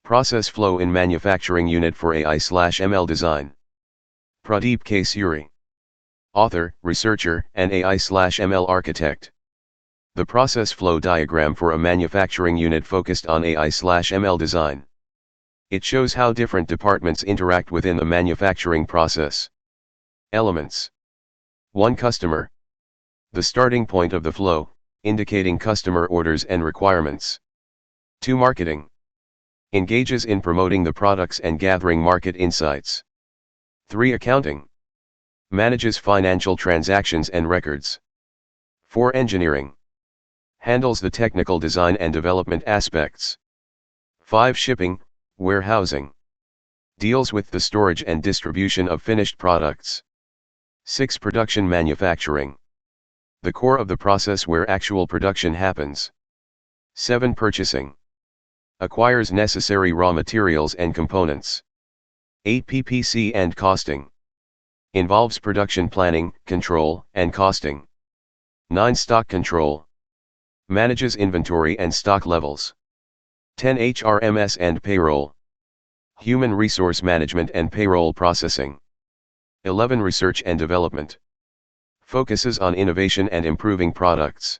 Process Flow in Manufacturing Unit for AI/ML Design. Pradeep K. Suri. Author, researcher, and AI/ML architect. The process flow diagram for a manufacturing unit focused on AI/ML design. It shows how different departments interact within the manufacturing process. Elements. 1. Customer. The starting point of the flow, indicating customer orders and requirements. 2. Marketing. Engages in promoting the products and gathering market insights. 3. Accounting. Manages financial transactions and records. 4. Engineering. Handles the technical design and development aspects. 5. Shipping, warehousing. Deals with the storage and distribution of finished products. 6. Production manufacturing. The core of the process where actual production happens. 7. Purchasing. Acquires necessary raw materials and components. 8. PPC and costing. Involves production planning, control, and costing. 9. Stock control. Manages inventory and stock levels. 10. HRMS and payroll. Human resource management and payroll processing. 11. Research and development. Focuses on innovation and improving products.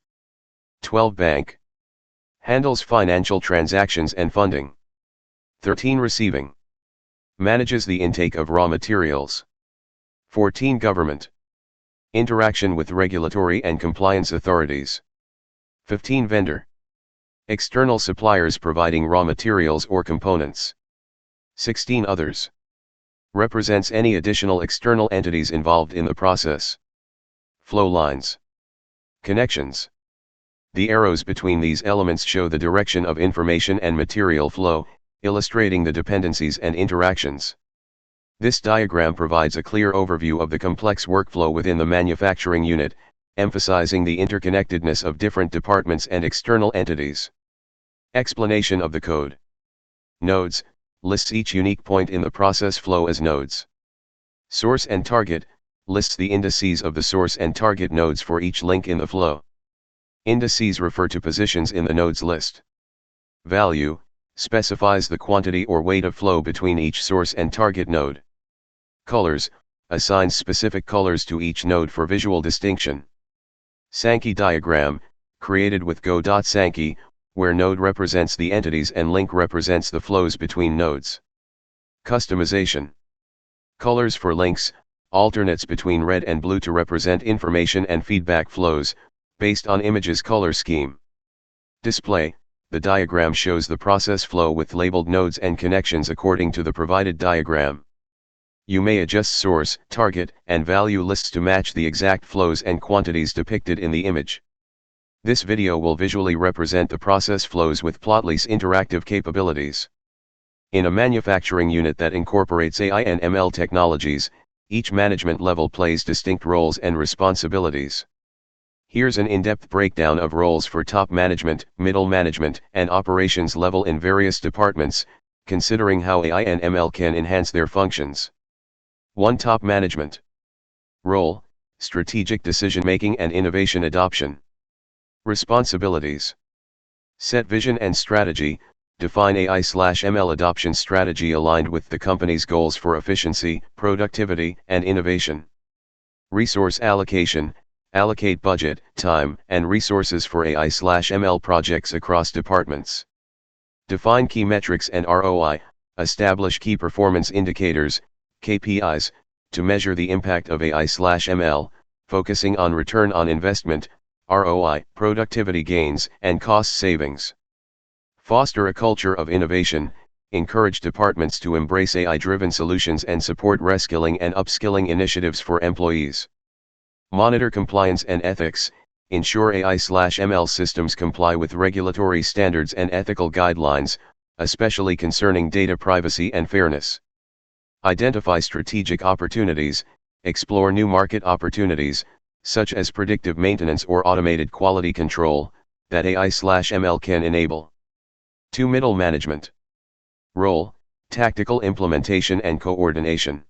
12. Bank. Handles financial transactions and funding. 13. Receiving. Manages the intake of raw materials. 14. Government. Interaction with regulatory and compliance authorities. 15. Vendor. External suppliers providing raw materials or components. 16. Others. Represents any additional external entities involved in the process. Flow lines. Connections. The arrows between these elements show the direction of information and material flow, illustrating the dependencies and interactions. This diagram provides a clear overview of the complex workflow within the manufacturing unit, emphasizing the interconnectedness of different departments and external entities. Explanation of the code. Nodes, lists each unique point in the process flow as nodes. Source and target, lists the indices of the source and target nodes for each link in the flow. Indices refer to positions in the nodes list. Value, specifies the quantity or weight of flow between each source and target node. Colors, assigns specific colors to each node for visual distinction. Sankey diagram, created with Go.Sankey, where node represents the entities and link represents the flows between nodes. Customization. Colors for links, alternates between red and blue to represent information and feedback flows, based on image's color scheme. Display, the diagram shows the process flow with labeled nodes and connections according to the provided diagram. You may adjust source, target, and value lists to match the exact flows and quantities depicted in the image. This video will visually represent the process flows with Plotly's interactive capabilities. In a manufacturing unit that incorporates AI and ML technologies, each management level plays distinct roles and responsibilities. Here's an in-depth breakdown of roles for top management, middle management, and operations level in various departments, considering how AI and ML can enhance their functions. 1. Top management. Role, strategic decision-making and innovation adoption. Responsibilities. Set vision and strategy, define AI/ML adoption strategy aligned with the company's goals for efficiency, productivity, and innovation. Resource allocation, allocate budget, time, and resources for AI/ML projects across departments. Define key metrics and ROI, establish key performance indicators, KPIs, to measure the impact of AI/ML, focusing on return on investment, ROI, productivity gains, and cost savings. Foster a culture of innovation, encourage departments to embrace AI-driven solutions and support reskilling and upskilling initiatives for employees. Monitor compliance and ethics, ensure AI/ML systems comply with regulatory standards and ethical guidelines, especially concerning data privacy and fairness. Identify strategic opportunities, explore new market opportunities, such as predictive maintenance or automated quality control, that AI/ML can enable. 2. Middle management. Role, tactical implementation and coordination.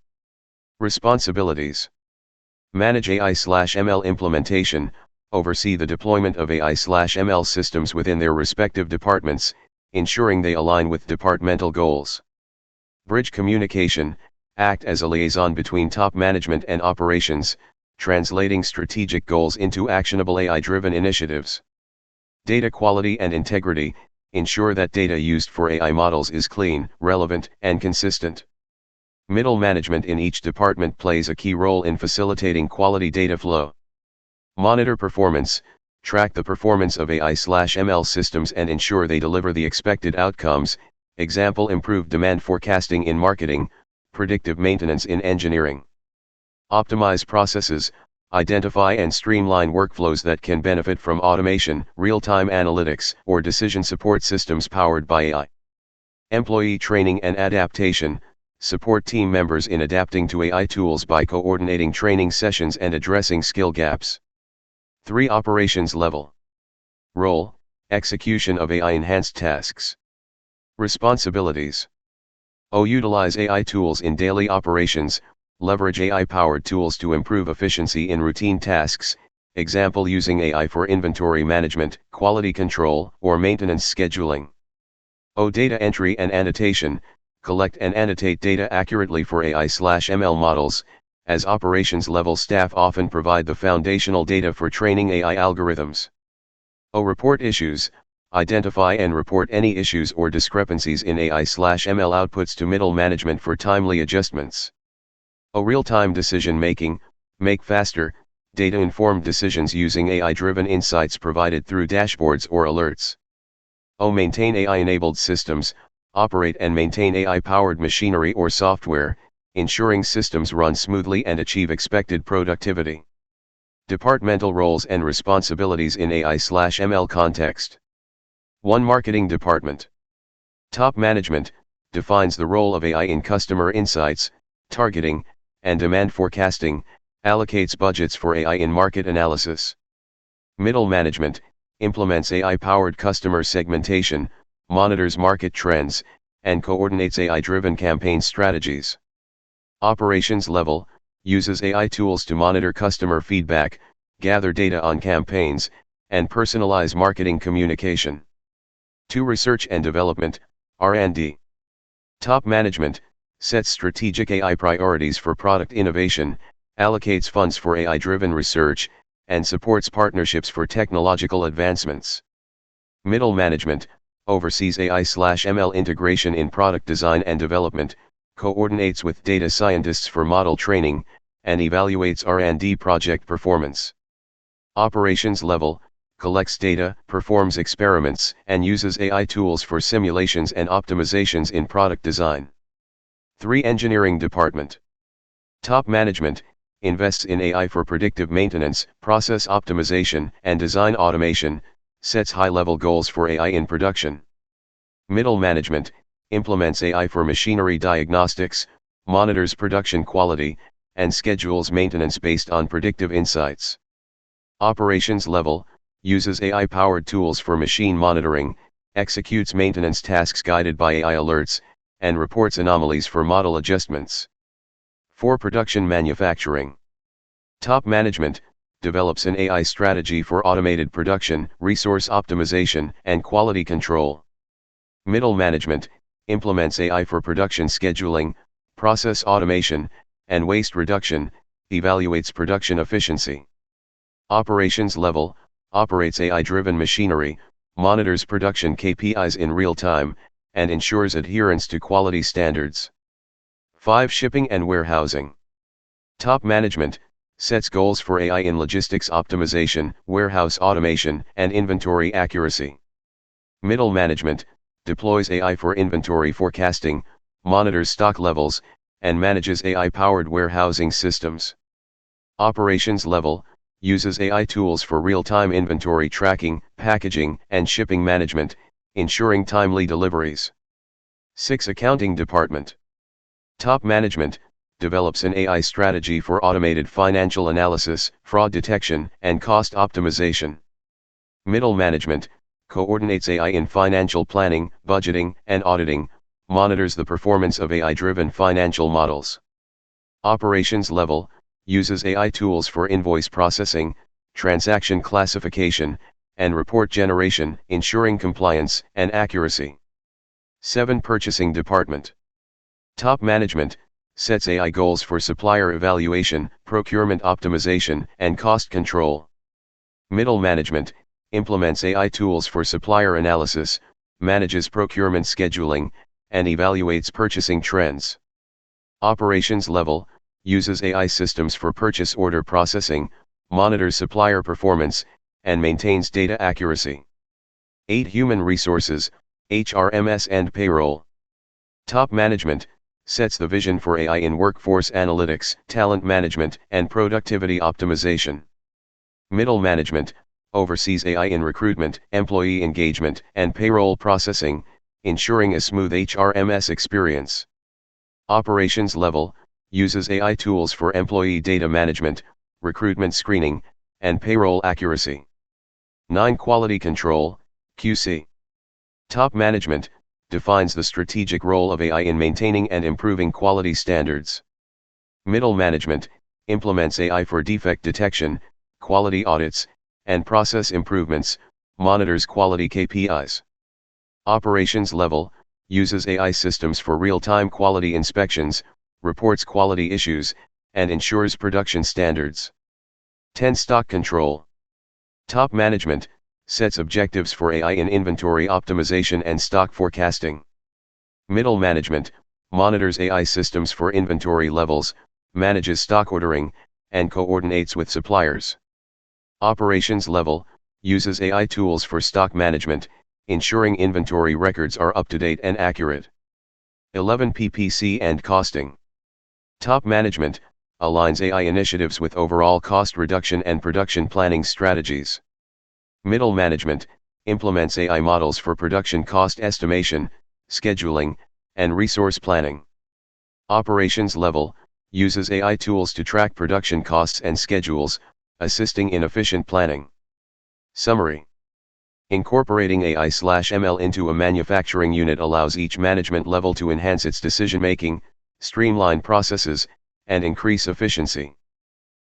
Responsibilities. Manage AI/ML implementation, oversee the deployment of AI/ML systems within their respective departments, ensuring they align with departmental goals. Bridge communication, act as a liaison between top management and operations, translating strategic goals into actionable AI-driven initiatives. Data quality and integrity, ensure that data used for AI models is clean, relevant, and consistent. Middle management in each department plays a key role in facilitating quality data flow. Monitor performance, track the performance of AI/ML systems and ensure they deliver the expected outcomes, example improved demand forecasting in marketing, predictive maintenance in engineering. Optimize processes, identify and streamline workflows that can benefit from automation, real-time analytics, or decision support systems powered by AI. Employee training and adaptation, support team members in adapting to AI tools by coordinating training sessions and addressing skill gaps. 3. Operations level. Role, execution of AI-enhanced tasks. Responsibilities. Utilize AI tools in daily operations, leverage AI-powered tools to improve efficiency in routine tasks, example using AI for inventory management, quality control, or maintenance scheduling. Data entry and annotation, collect and annotate data accurately for AI/ML models, as operations-level staff often provide the foundational data for training AI algorithms. Report issues, identify and report any issues or discrepancies in AI/ML outputs to middle management for timely adjustments. Real-time decision-making, make faster, data-informed decisions using AI-driven insights provided through dashboards or alerts. Maintain AI-enabled systems, operate and maintain AI-powered machinery or software, ensuring systems run smoothly and achieve expected productivity. Departmental roles and responsibilities in AI/ML context. 1. Marketing department. Top management defines the role of AI in customer insights, targeting, and demand forecasting, allocates budgets for AI in market analysis. Middle management implements AI-powered customer segmentation, monitors market trends, and coordinates AI-driven campaign strategies. Operations level uses AI tools to monitor customer feedback, gather data on campaigns, and personalize marketing communication. 2. Research and development, R&D. Top management sets strategic AI priorities for product innovation, allocates funds for AI-driven research, and supports partnerships for technological advancements. Middle management oversees AI/ML integration in product design and development, coordinates with data scientists for model training, and evaluates R&D project performance. Operations level collects data, performs experiments, and uses AI tools for simulations and optimizations in product design. 3. Engineering department. Top management invests in AI for predictive maintenance, process optimization, and design automation, sets high-level goals for AI in production. Middle management implements AI for machinery diagnostics, monitors production quality, and schedules maintenance based on predictive insights. Operations level uses AI-powered tools for machine monitoring, executes maintenance tasks guided by AI alerts, and reports anomalies for model adjustments. 4. Production manufacturing. Top management develops an AI strategy for automated production, resource optimization, and quality control. Middle management implements AI for production scheduling, process automation, and waste reduction, evaluates production efficiency. Operations level operates AI-driven machinery, monitors production KPIs in real time, and ensures adherence to quality standards. 5. Shipping and warehousing. Top management sets goals for AI in logistics optimization, warehouse automation, and inventory accuracy. Middle management deploys AI for inventory forecasting, monitors stock levels, and manages AI-powered warehousing systems. Operations level uses AI tools for real-time inventory tracking, packaging, and shipping management, ensuring timely deliveries. 6. Accounting department. Top management develops an AI strategy for automated financial analysis, fraud detection, and cost optimization. Middle management coordinates AI in financial planning, budgeting, and auditing, monitors the performance of AI-driven financial models. Operations level uses AI tools for invoice processing, transaction classification, and report generation, ensuring compliance and accuracy. 7. Purchasing Department. Top management sets AI goals for supplier evaluation, procurement optimization, and cost control. Middle management implements AI tools for supplier analysis, manages procurement scheduling, and evaluates purchasing trends. Operations level uses AI systems for purchase order processing, monitors supplier performance, and maintains data accuracy. 8. Human resources, HRMS and payroll. Top management sets the vision for AI in workforce analytics, talent management, and productivity optimization. Middle management oversees AI in recruitment, employee engagement, and payroll processing, ensuring a smooth HRMS experience. Operations level uses AI tools for employee data management, recruitment screening, and payroll accuracy. 9. Quality control, QC. Top management defines the strategic role of AI in maintaining and improving quality standards. Middle management implements AI for defect detection, quality audits, and process improvements, monitors quality KPIs. Operations level uses AI systems for real-time quality inspections, reports quality issues, and ensures production standards. 10. Stock control. Top management sets objectives for AI in inventory optimization and stock forecasting. Middle management monitors AI systems for inventory levels, manages stock ordering, and coordinates with suppliers. Operations level uses AI tools for stock management, ensuring inventory records are up to date and accurate. 11. PPC and costing. Top management aligns AI initiatives with overall cost reduction and production planning strategies. Middle management implements AI models for production cost estimation, scheduling, and resource planning. Operations level uses AI tools to track production costs and schedules, assisting in efficient planning. Summary. Incorporating AI/ML into a manufacturing unit allows each management level to enhance its decision-making, streamline processes, and increase efficiency.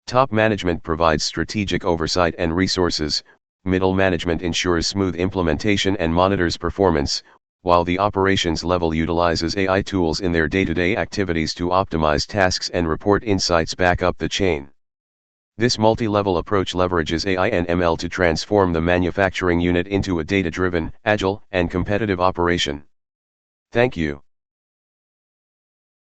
Top management provides strategic oversight and resources, middle management ensures smooth implementation and monitors performance, while the operations level utilizes AI tools in their day-to-day activities to optimize tasks and report insights back up the chain. This multi-level approach leverages AI and ML to transform the manufacturing unit into a data-driven, agile, and competitive operation. Thank you.